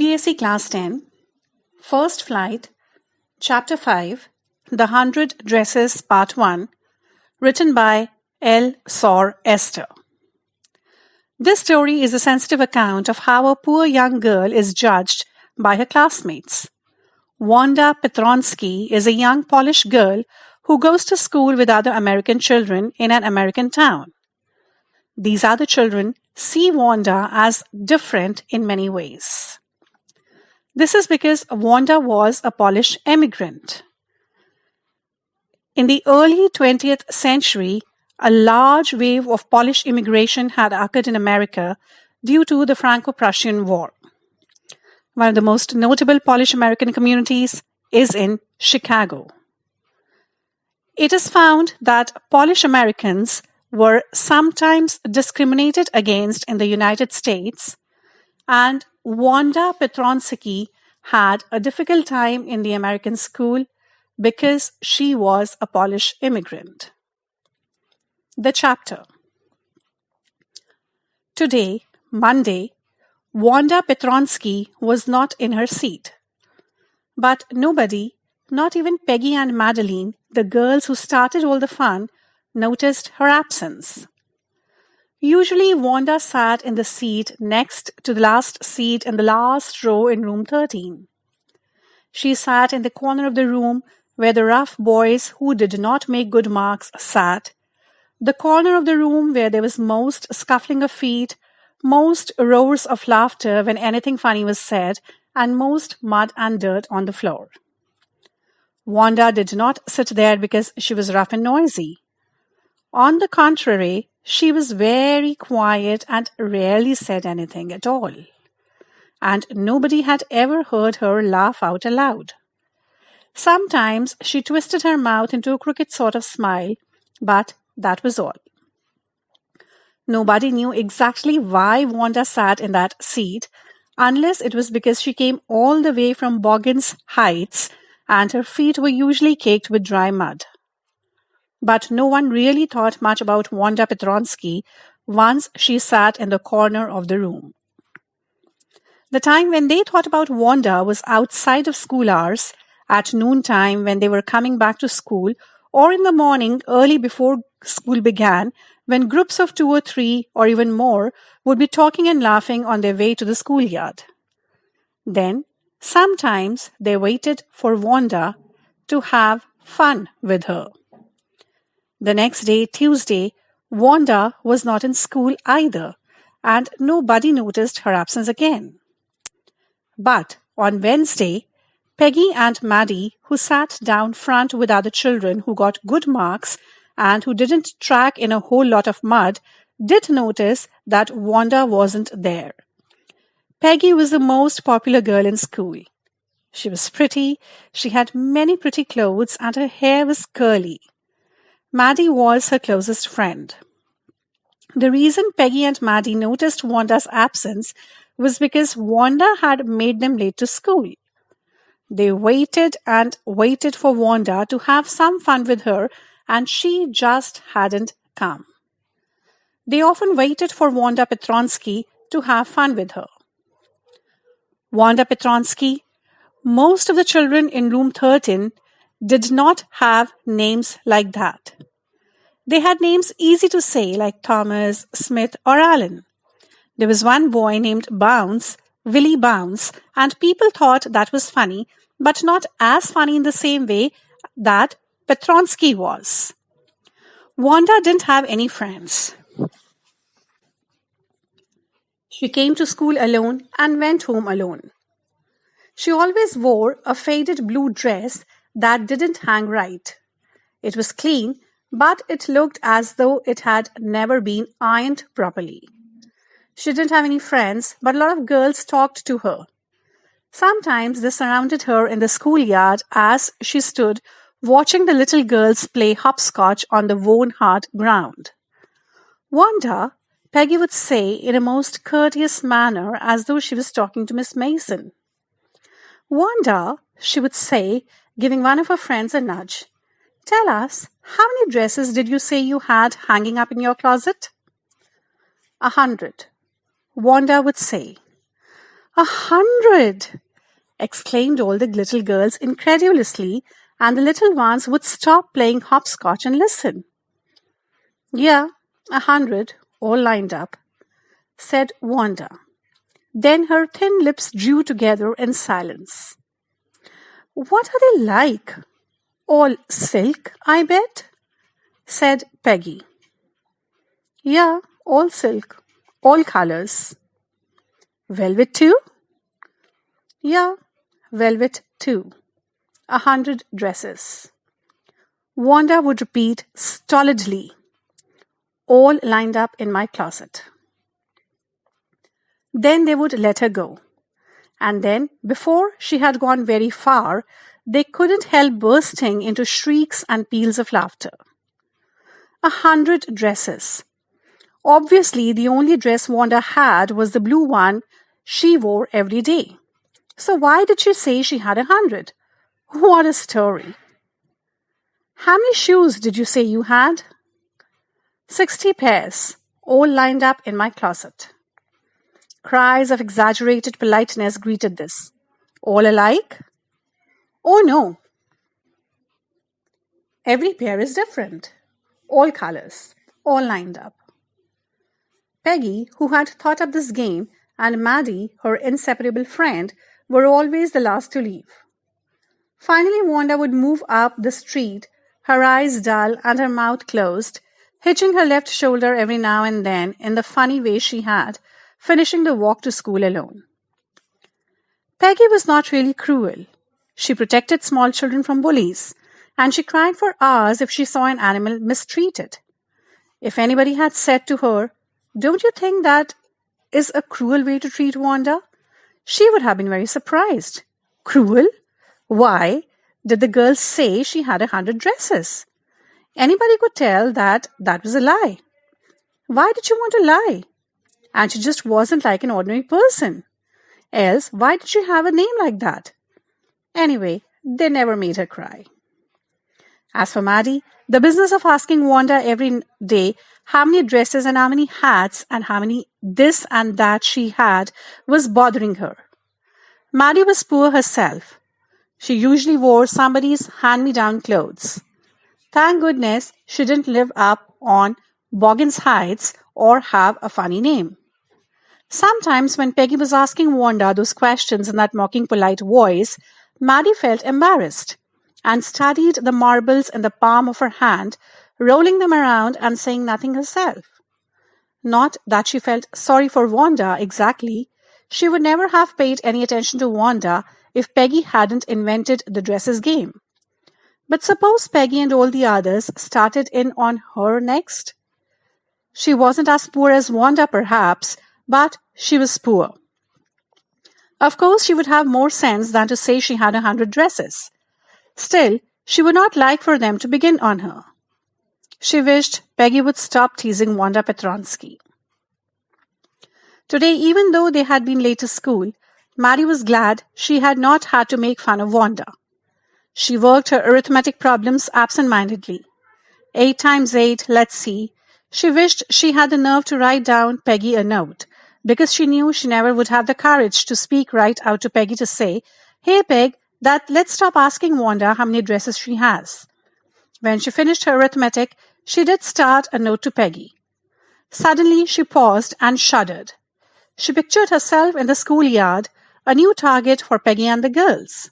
CBSE Class 10, First Flight, Chapter 5, The 100 Dresses, Part 1, written by L. Sor Esther. This story is a sensitive account of how a poor young girl is judged by her classmates. Wanda Petronsky is a young Polish girl who goes to school with other American children in an American town. These other children see Wanda as different in many ways. This is because Wanda was a Polish immigrant. In the early 20th century, a large wave of Polish immigration had occurred in America due to the Franco-Prussian War. One of the most notable Polish-American communities is in Chicago. It is found that Polish Americans were sometimes discriminated against in the United States, and Wanda Petronsky had a difficult time in the American school because she was a Polish immigrant. The chapter. Today, Monday, Wanda Petronsky was not in her seat. But nobody, not even Peggy and Madeline, the girls who started all the fun, noticed her absence. Usually, Wanda sat in the seat next to the last seat in the last row in room 13. She sat in the corner of the room where the rough boys who did not make good marks sat, the corner of the room where there was most scuffling of feet, most roars of laughter when anything funny was said, and most mud and dirt on the floor. Wanda did not sit there because she was rough and noisy. On the contrary, she was very quiet and rarely said anything at all. And nobody had ever heard her laugh out aloud. Sometimes she twisted her mouth into a crooked sort of smile, but that was all. Nobody knew exactly why Wanda sat in that seat, unless it was because she came all the way from Boggin's Heights and her feet were usually caked with dry mud. But no one really thought much about Wanda Petronsky once she sat in the corner of the room. The time when they thought about Wanda was outside of school hours, at noontime when they were coming back to school, or in the morning early before school began, when groups of 2 or 3 or even more would be talking and laughing on their way to the schoolyard. Then, sometimes they waited for Wanda to have fun with her. The next day, Tuesday, Wanda was not in school either, and nobody noticed her absence again. But on Wednesday, Peggy and Maddie, who sat down front with other children who got good marks and who didn't track in a whole lot of mud, did notice that Wanda wasn't there. Peggy was the most popular girl in school. She was pretty, she had many pretty clothes, and her hair was curly. Maddie was her closest friend. The reason Peggy and Maddie noticed Wanda's absence was because Wanda had made them late to school. They waited and waited for Wanda to have some fun with her, and she just hadn't come. They often waited for Wanda Petronsky to have fun with her. Wanda Petronsky, most of the children in room 13 did not have names like that. They had names easy to say like Thomas, Smith, or Allen. There was one boy named Bounce, Willie Bounce, and people thought that was funny, but not as funny in the same way that Petronsky was. Wanda didn't have any friends. She came to school alone and went home alone. She always wore a faded blue dress that didn't hang right. It was clean, but it looked as though it had never been ironed properly. She didn't have any friends, but a lot of girls talked to her. Sometimes they surrounded her in the schoolyard as she stood watching the little girls play hopscotch on the worn hard ground. Wanda, Peggy would say in a most courteous manner as though she was talking to Miss Mason. Wanda, she would say, giving one of her friends a nudge, "Tell us, how many dresses did you say you had hanging up in your closet?" 100, Wanda would say. 100! exclaimed all the little girls incredulously, and the little ones would stop playing hopscotch and listen. Yeah, 100, all lined up, said Wanda. Then her thin lips drew together in silence. What are they like? All silk, I bet, said Peggy. Yeah, all silk, all colors. Velvet too? Yeah, velvet too. 100 dresses. Wanda would repeat stolidly, all lined up in my closet. Then they would let her go. And then, before she had gone very far, they couldn't help bursting into shrieks and peals of laughter. 100 dresses. Obviously, the only dress Wanda had was the blue one she wore every day. So why did she say she had 100? What a story. How many shoes did you say you had? 60 pairs, all lined up in my closet. Cries of exaggerated politeness greeted this. All alike? Oh no. Every pair is different. All colors, all lined up. Peggy, who had thought up this game, and Maddie, her inseparable friend, were always the last to leave. Finally, Wanda would move up the street, her eyes dull and her mouth closed, hitching her left shoulder every now and then in the funny way she had, finishing the walk to school alone. Peggy was not really cruel. She protected small children from bullies, and she cried for hours if she saw an animal mistreated. If anybody had said to her, "Don't you think that is a cruel way to treat Wanda?" she would have been very surprised. Cruel? Why did the girl say she had 100 dresses? Anybody could tell that that was a lie. Why did she want to lie? And she just wasn't like an ordinary person. Else, why did she have a name like that? Anyway, they never made her cry. As for Maddie, the business of asking Wanda every day how many dresses and how many hats and how many this and that she had was bothering her. Maddie was poor herself. She usually wore somebody's hand-me-down clothes. Thank goodness she didn't live up on Boggins Heights or have a funny name. Sometimes when Peggy was asking Wanda those questions in that mocking polite voice, Maddie felt embarrassed and studied the marbles in the palm of her hand, rolling them around and saying nothing herself. Not that she felt sorry for Wanda exactly. She would never have paid any attention to Wanda if Peggy hadn't invented the dresses game. But suppose Peggy and all the others started in on her next? She wasn't as poor as Wanda, perhaps, but she was poor. Of course, she would have more sense than to say she had 100 dresses. Still, she would not like for them to begin on her. She wished Peggy would stop teasing Wanda Petronsky. Today, even though they had been late to school, Mary was glad she had not had to make fun of Wanda. She worked her arithmetic problems absent-mindedly. 8 times 8, let's see. She wished she had the nerve to write down Peggy a note, because she knew she never would have the courage to speak right out to Peggy to say, "Hey Peg, let's stop asking Wanda how many dresses she has." When she finished her arithmetic, she did start a note to Peggy. Suddenly she paused and shuddered. She pictured herself in the schoolyard, a new target for Peggy and the girls.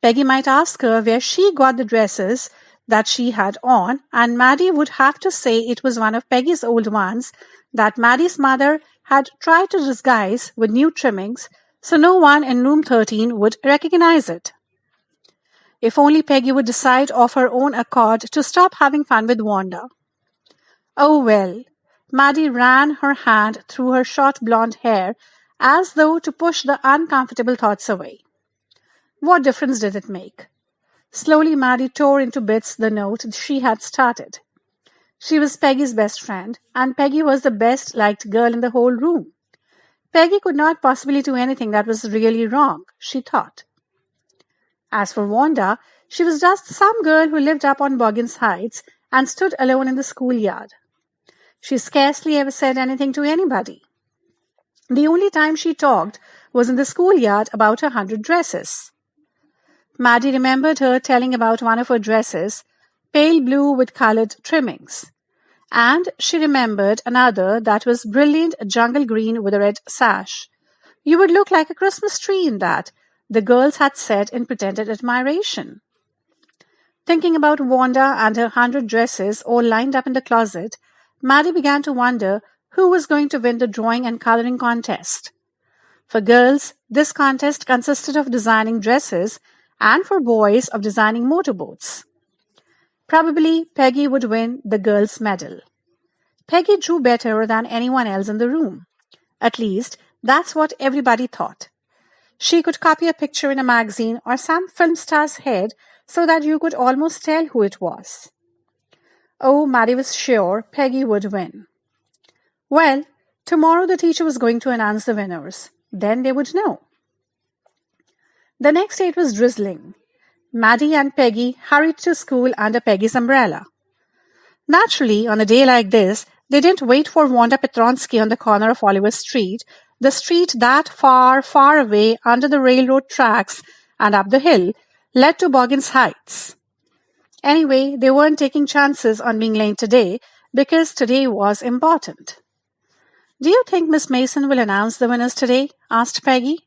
Peggy might ask her where she got the dresses that she had on, and Maddie would have to say it was one of Peggy's old ones that Maddie's mother had tried to disguise with new trimmings so no one in room 13 would recognize it. If only Peggy would decide of her own accord to stop having fun with Wanda. Oh well, Maddie ran her hand through her short blonde hair as though to push the uncomfortable thoughts away. What difference did it make? Slowly Maddie tore into bits the note she had started. She was Peggy's best friend, and Peggy was the best-liked girl in the whole room. Peggy could not possibly do anything that was really wrong, she thought. As for Wanda, she was just some girl who lived up on Boggins Heights and stood alone in the schoolyard. She scarcely ever said anything to anybody. The only time she talked was in the schoolyard about her 100 dresses. Maddie remembered her telling about one of her dresses, pale blue with colored trimmings. And she remembered another that was brilliant jungle green with a red sash. You would look like a Christmas tree in that, the girls had said in pretended admiration. Thinking about Wanda and her 100 dresses all lined up in the closet, Maddie began to wonder who was going to win the drawing and coloring contest. For girls, this contest consisted of designing dresses, and for boys, of designing motorboats. Probably Peggy would win the girls' medal. Peggy drew better than anyone else in the room. At least, that's what everybody thought. She could copy a picture in a magazine or some film star's head so that you could almost tell who it was. Oh, Maddie was sure Peggy would win. Well, tomorrow the teacher was going to announce the winners. Then they would know. The next day it was drizzling. Maddie and Peggy hurried to school under Peggy's umbrella. Naturally, on a day like this, they didn't wait for Wanda Petronsky on the corner of Oliver Street, the street that far, far away under the railroad tracks and up the hill led to Boggins Heights. Anyway, they weren't taking chances on being late today because today was important. Do you think Miss Mason will announce the winners today? Asked Peggy.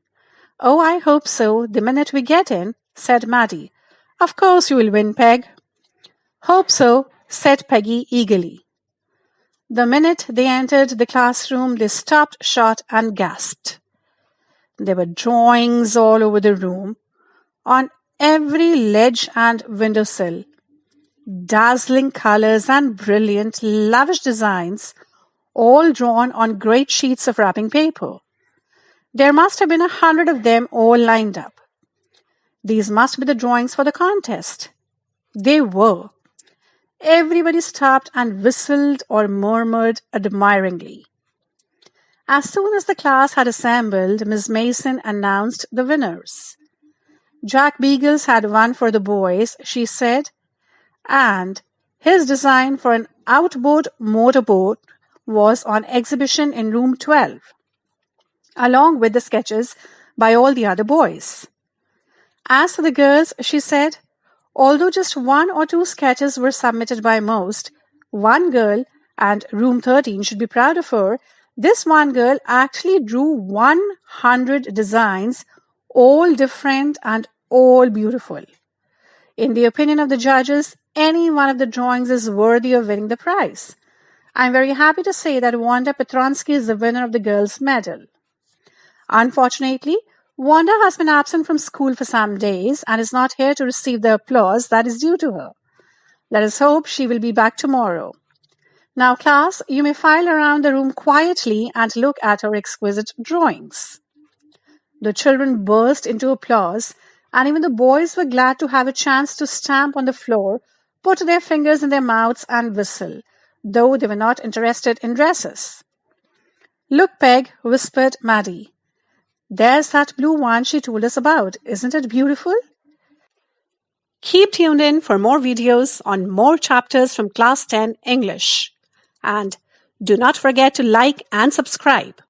Oh, I hope so, the minute we get in, said Maddie. Of course you will win, Peg. Hope so, said Peggy eagerly. The minute they entered the classroom, they stopped short and gasped. There were drawings all over the room, on every ledge and windowsill. Dazzling colors and brilliant, lavish designs, all drawn on great sheets of wrapping paper. There must have been 100 of them all lined up. These must be the drawings for the contest. They were. Everybody stopped and whistled or murmured admiringly. As soon as the class had assembled, Miss Mason announced the winners. Jack Beagles had won for the boys, she said, and his design for an outboard motorboat was on exhibition in room 12, along with the sketches by all the other boys. As for the girls, she said, although just 1 or 2 sketches were submitted by most, one girl, and room 13 should be proud of her, this one girl actually drew 100 designs, all different and all beautiful. In the opinion of the judges, any one of the drawings is worthy of winning the prize. I'm very happy to say that Wanda Petronsky is the winner of the girls' medal. Unfortunately, Wanda has been absent from school for some days and is not here to receive the applause that is due to her. Let us hope she will be back tomorrow. Now, class, you may file around the room quietly and look at her exquisite drawings. The children burst into applause, and even the boys were glad to have a chance to stamp on the floor, put their fingers in their mouths and whistle, though they were not interested in dresses. Look, Peg, whispered Maddie. There's that blue one she told us about. Isn't it beautiful? Keep tuned in for more videos on more chapters from Class 10 English. And do not forget to like and subscribe.